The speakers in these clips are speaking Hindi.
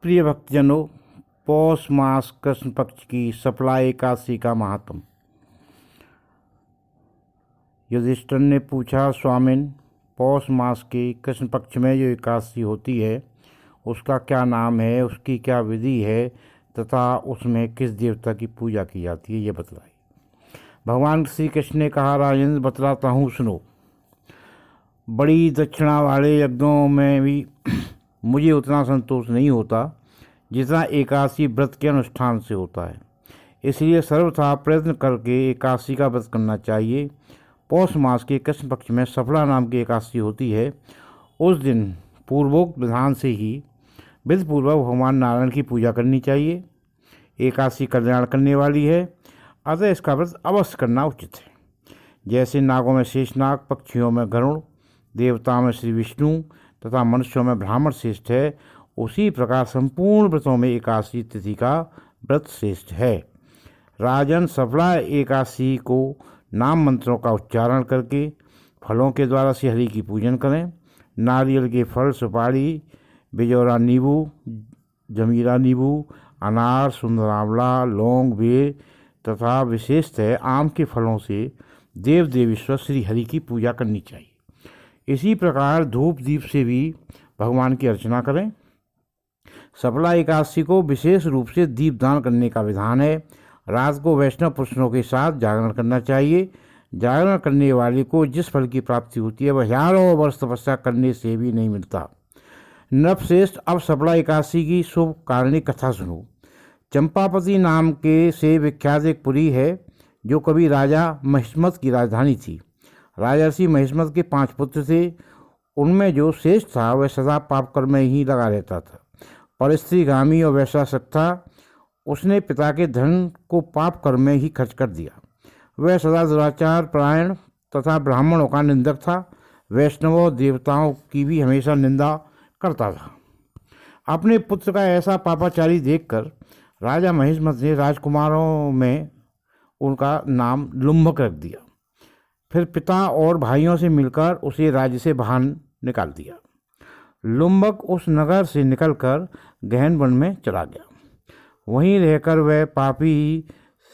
प्रिय भक्तजनों, पौष मास कृष्ण पक्ष की सफला एकादशी का महात्म। युधिष्ठिर ने पूछा, स्वामिन, पौष मास के कृष्ण पक्ष में जो एकादशी होती है उसका क्या नाम है, उसकी क्या विधि है तथा उसमें किस देवता की पूजा की जाती है, ये बतलाई। भगवान श्री कृष्ण ने कहा, राजेंद्र, बतलाता हूँ, सुनो। बड़ी दक्षिणा वाले यज्ञों में भी मुझे उतना संतोष नहीं होता जितना एकादशी व्रत के अनुष्ठान से होता है। इसलिए सर्वथा प्रयत्न करके एकादशी का व्रत करना चाहिए। पौष मास के कृष्ण पक्ष में सफला नाम की एकादशी होती है। उस दिन पूर्वोक्त विधान से ही विधिपूर्वक भगवान नारायण की पूजा करनी चाहिए। एकादशी कल्याण करने वाली है, अतः इसका व्रत अवश्य करना उचित है। जैसे नागों में शेषनाग, पक्षियों में गरुड़, देवताओं में श्री विष्णु तथा मनुष्यों में ब्राह्मण श्रेष्ठ है, उसी प्रकार संपूर्ण व्रतों में एकादशी तिथि का व्रत श्रेष्ठ है। राजन, सफला एकादशी को नाम मंत्रों का उच्चारण करके फलों के द्वारा श्री हरि की पूजन करें। नारियल के फल, सुपारी, बिजौरा नींबू, जमीरा नींबू, अनार, सुंदर आंवला, लौंग, बेर तथा विशेषतः आम के फलों से देव देवेश्वर श्री हरि की पूजा करनी चाहिए। इसी प्रकार धूप दीप से भी भगवान की अर्चना करें। सफला एकादशी को विशेष रूप से दीपदान करने का विधान है। रात को वैष्णव पुरुषों के साथ जागरण करना चाहिए। जागरण करने वाले को जिस फल की प्राप्ति होती है वह हजारों वर्ष तपस्या करने से भी नहीं मिलता। नृपश्रेष्ठ, अब सफला एकादशी की शुभ कारणी कथा सुनो। चंपापति नाम के से विख्यात एक पुरी है जो कभी राजा महिष्मत की राजधानी थी। राजर्षि महिष्मत के 5 पुत्र थे। उनमें जो श्रेष्ठ था वह सदा पाप कर्म में ही लगा रहता था। परिस्त्रीगामी और वैश्वासक था। उसने पिता के धन को पाप कर्म में ही खर्च कर दिया। वह सदा दुराचार परायण तथा ब्राह्मणों का निंदक था। वैष्णवों देवताओं की भी हमेशा निंदा करता था। अपने पुत्र का ऐसा पापाचारी देखकर राजा महिष्मत ने राजकुमारों में उनका नाम लुम्भक रख दिया। फिर पिता और भाइयों से मिलकर उसे राज्य से बाहर निकाल दिया। लुम्बक उस नगर से निकलकर गहन वन में चला गया। वहीं रहकर वह पापी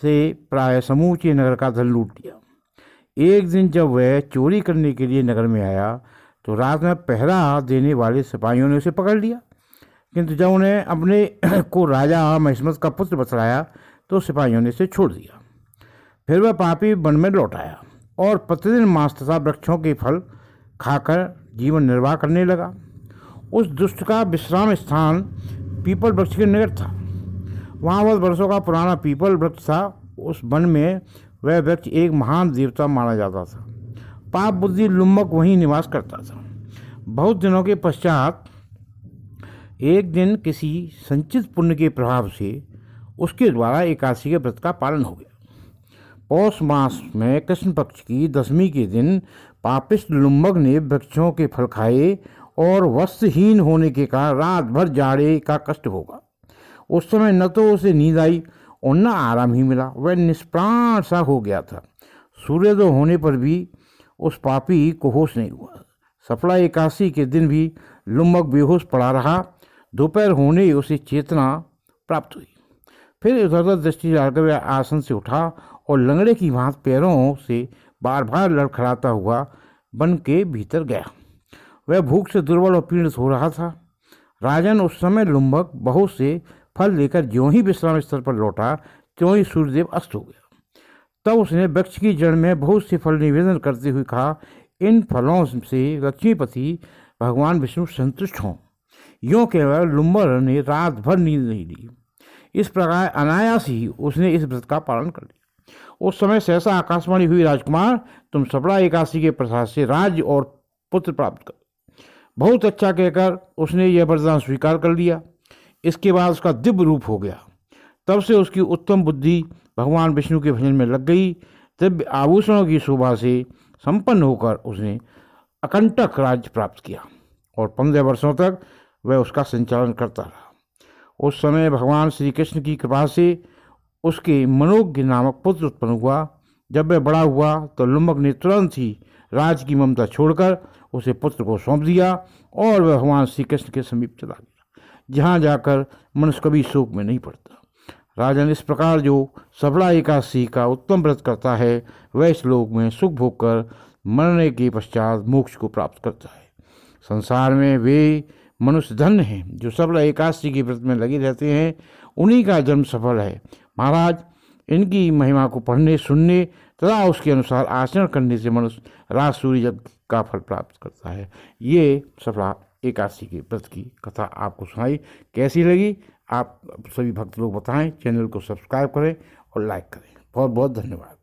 से प्राय समूचे नगर का धन लूट लिया। एक दिन जब वह चोरी करने के लिए नगर में आया तो रात में पहरा देने वाले सिपाहियों ने उसे पकड़ लिया, किंतु जब उन्हें अपने को राजा महिष्मत का पुत्र बतलाया तो सिपाहियों ने इसे छोड़ दिया। फिर वह पापी वन में लौट आया और प्रतिदिन मांस तथा वृक्षों के फल खाकर जीवन निर्वाह करने लगा। उस दुष्ट का विश्राम स्थान पीपल वृक्ष के निकट था। वहाँ बहुत वर्षों का पुराना पीपल वृक्ष था। उस वन में वह वृक्ष एक महान देवता माना जाता था। पाप बुद्धि लुम्बक वहीं निवास करता था। बहुत दिनों के पश्चात एक दिन किसी संचित पुण्य के प्रभाव से उसके द्वारा एकादशी के व्रत का पालन हो गया। पौष मास में कृष्ण पक्ष की दशमी के दिन पापिष्ट लुम्बक ने वृक्षों के फल खाए और वस्त्रहीन होने के कारण रात भर जाड़े का कष्ट होगा। उस समय न तो उसे नींद आई और न आराम ही मिला। वह निष्प्राण सा हो गया था। सूर्योदय होने पर भी उस पापी को होश नहीं हुआ। सफला एकादशी के दिन भी लुम्बक बेहोश पड़ा रहा। दोपहर होने उसे चेतना प्राप्त हुई। फिर इधर उधर दृष्टि डालकर वह आसन से उठा और लंगड़े की भांति पैरों से बार बार लड़खड़ाता हुआ वन के भीतर गया। वह भूख से दुर्बल और पीड़ित हो रहा था। राजन, उस समय लुम्बक बहुत से फल लेकर ज्यों ही विश्राम स्थल पर लौटा त्यों ही सूर्यदेव अस्त हो गया। तब उसने वृक्ष की जड़ में बहुत से फल निवेदन करते हुए कहा, इन फलों से लक्ष्मीपति भगवान विष्णु संतुष्ट हों। यूँ केवल लुम्बर ने रात भर नींद नहीं ली। इस प्रकार अनायास ही उसने इस व्रत का पालन कर लिया। उस समय सहसा आकाशवाणी हुई, राजकुमार, तुम सफला एकादशी के प्रसाद से राज्य और पुत्र प्राप्त कर। बहुत अच्छा कहकर उसने यह वरदान स्वीकार कर लिया। इसके बाद उसका दिव्य रूप हो गया। तब से उसकी उत्तम बुद्धि भगवान विष्णु के भजन में लग गई। दिव्य आभूषणों की शोभा से संपन्न होकर उसने अकंटक राज्य प्राप्त किया और 15 वर्षों तक वह उसका संचालन करता रहा। उस समय भगवान श्री कृष्ण की कृपा से उसके मनोज्ञ नामक पुत्र उत्पन्न हुआ। जब वह बड़ा हुआ तो लुम्बक ने तुरंत ही राज की ममता छोड़कर उसे पुत्र को सौंप दिया और वह भगवान श्री कृष्ण के समीप चला गया। जहाँ जाकर मनुष्य कभी शोक में नहीं पड़ता। राजन, इस प्रकार जो सफला एकादशी का उत्तम व्रत करता है वह इस लोक में सुख भोग कर मरने के पश्चात मोक्ष को प्राप्त करता है। संसार में वे मनुष्य धन्य हैं जो सफला एकादशी के व्रत में लगे रहते हैं, उन्हीं का जन्म सफल है। महाराज, इनकी महिमा को पढ़ने, सुनने तथा उसके अनुसार आचरण करने से मनुष्य राज सूर्य जग का फल प्राप्त करता है। ये सफला एकादशी के व्रत की कथा आपको सुनाई, कैसी लगी आप सभी भक्त लोग बताएं। चैनल को सब्सक्राइब करें और लाइक करें। बहुत बहुत धन्यवाद।